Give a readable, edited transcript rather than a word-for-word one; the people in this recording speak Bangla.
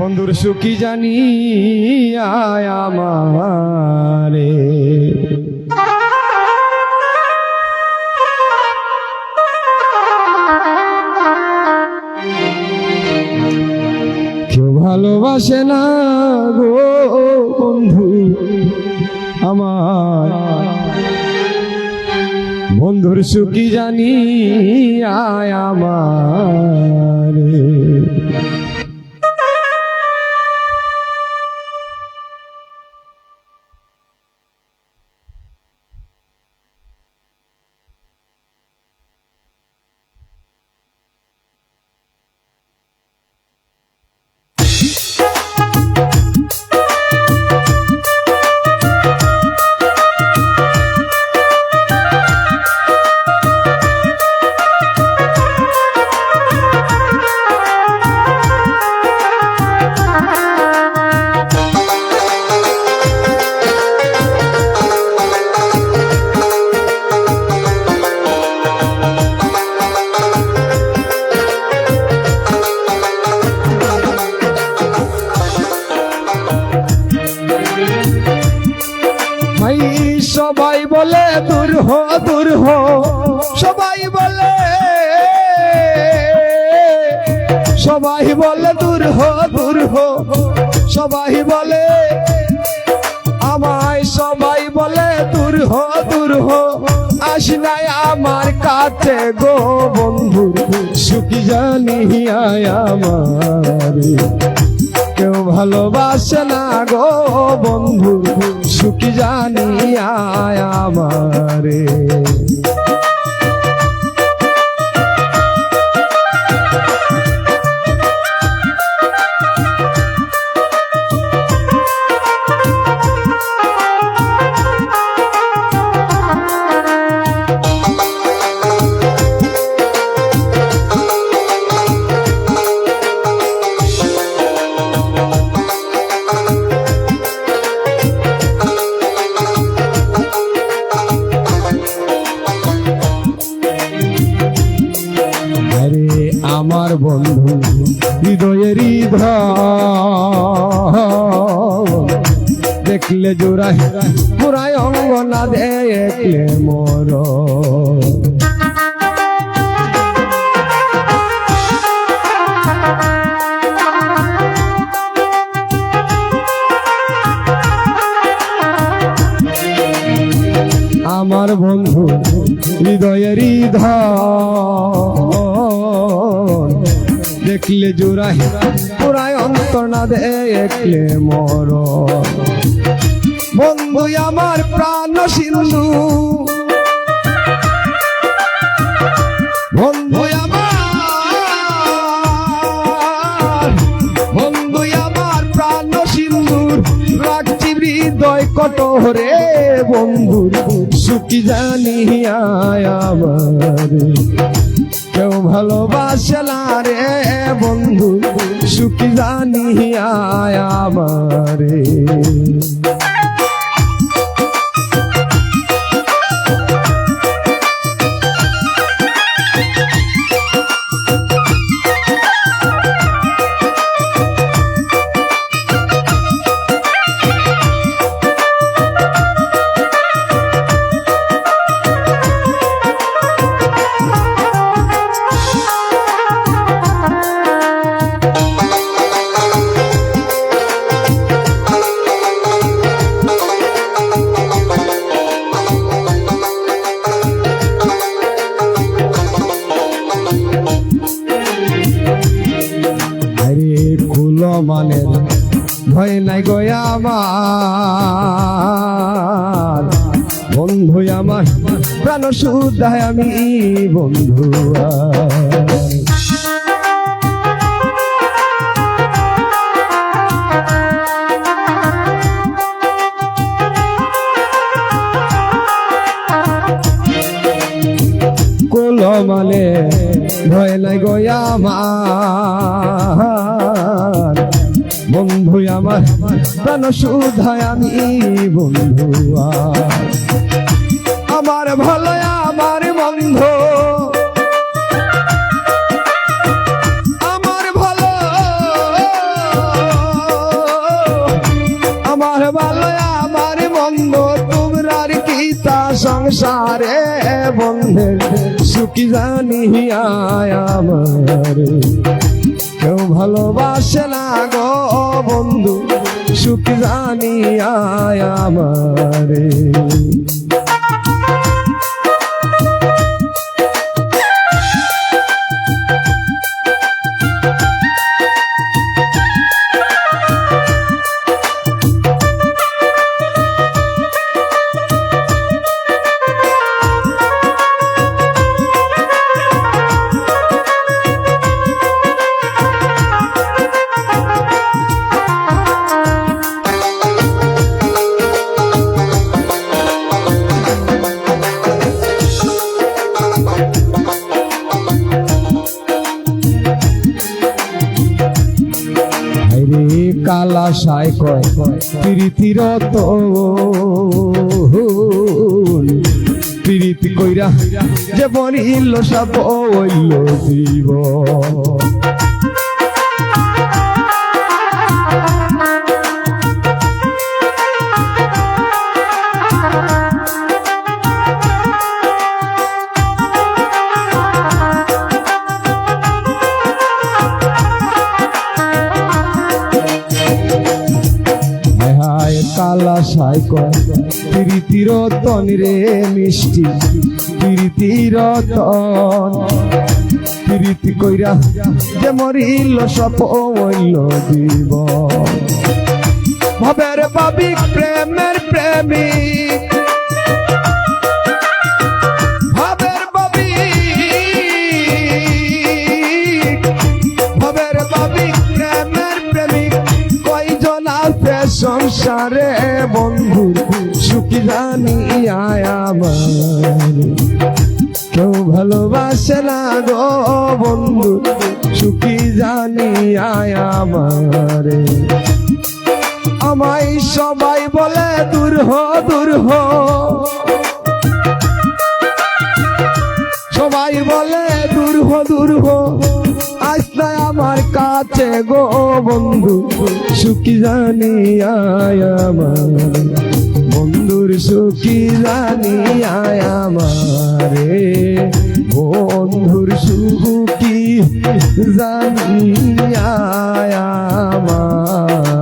বন্ধুর সুখী জানি আয় আমারে কেউ ভালোবাসে না গো বন্ধু আমার বন্ধুর সুখী জানি আয় আমারে সবাই বলে দূর হো সবাই বলে দূর হো সবাই বলে আমায় সবাই বলে দূর হো আসি নাই আমার কাছে গো বন্ধু সুখী জানি আয় আমার কেউ ভালোবাসে না গো বন্ধু সুখী জানি আয় আমারে আমার বন্ধু হৃদয়ের দেখলে জোড়ায় পুরায় অঙ্গ না দেখলে মোর আমার বন্ধু হৃদয়ের দেখলে জোড়াই পুরাই অন্তর না দেখলে মর বন্ধু আমার প্রাণ সিন্ধু বন্ধু আমার প্রাণ সিন্ধুর রাখছি হৃদয় কটরে বন্ধু সুখী জানি আয় আমার কেউ ভালোবাসে না রে বন্ধু সুখী জানি আয় আমারে মানে ভয় নাই গো আমার বন্ধু আমার প্রাণ শুদ্ধায় আমি বন্ধু কোল মানে ভয় নাই গো আমার বন্ধু আমার প্রাণ শুদ্ধায় আমি বন্ধু আমার ভালো আমার বন্ধু আমার ভালো আমার ভালো আমার মন্দ তোমরার কিতা সংসারে বন্ধের সুখী জানিয়া আমার কেউ ভালোবাসে না গো বন্ধু সুখী জানিয়া আমারে কালা সাই কয় প্রীতির প্রীতি কইরা যে বনিল সব হইল জীব কালা সাই কয় প্রীতির তন রে মিষ্টি প্রীতির তন প্রীতি কইরা যে মরিল সপ হইল জীব ভবের পাবি প্রেমের প্রেমিক ভবের পাবি ভবের পাবি প্রেমের প্রেমিক কয়জন আছে সংসারে বন্ধু সুখী জানিয়া আমার কেউ ভালোবাসে না গো বন্ধু সুখী জানিয়া আমারে আমায় সবাই বলে দূর হো সবাই বলে দূর হো আসলে আমার কাছে গো বন্ধু সুখী জানিয়া আমার বন্ধুর সুখী জানিয়া আমারে বন্ধুর সুখী জানিয়া আমার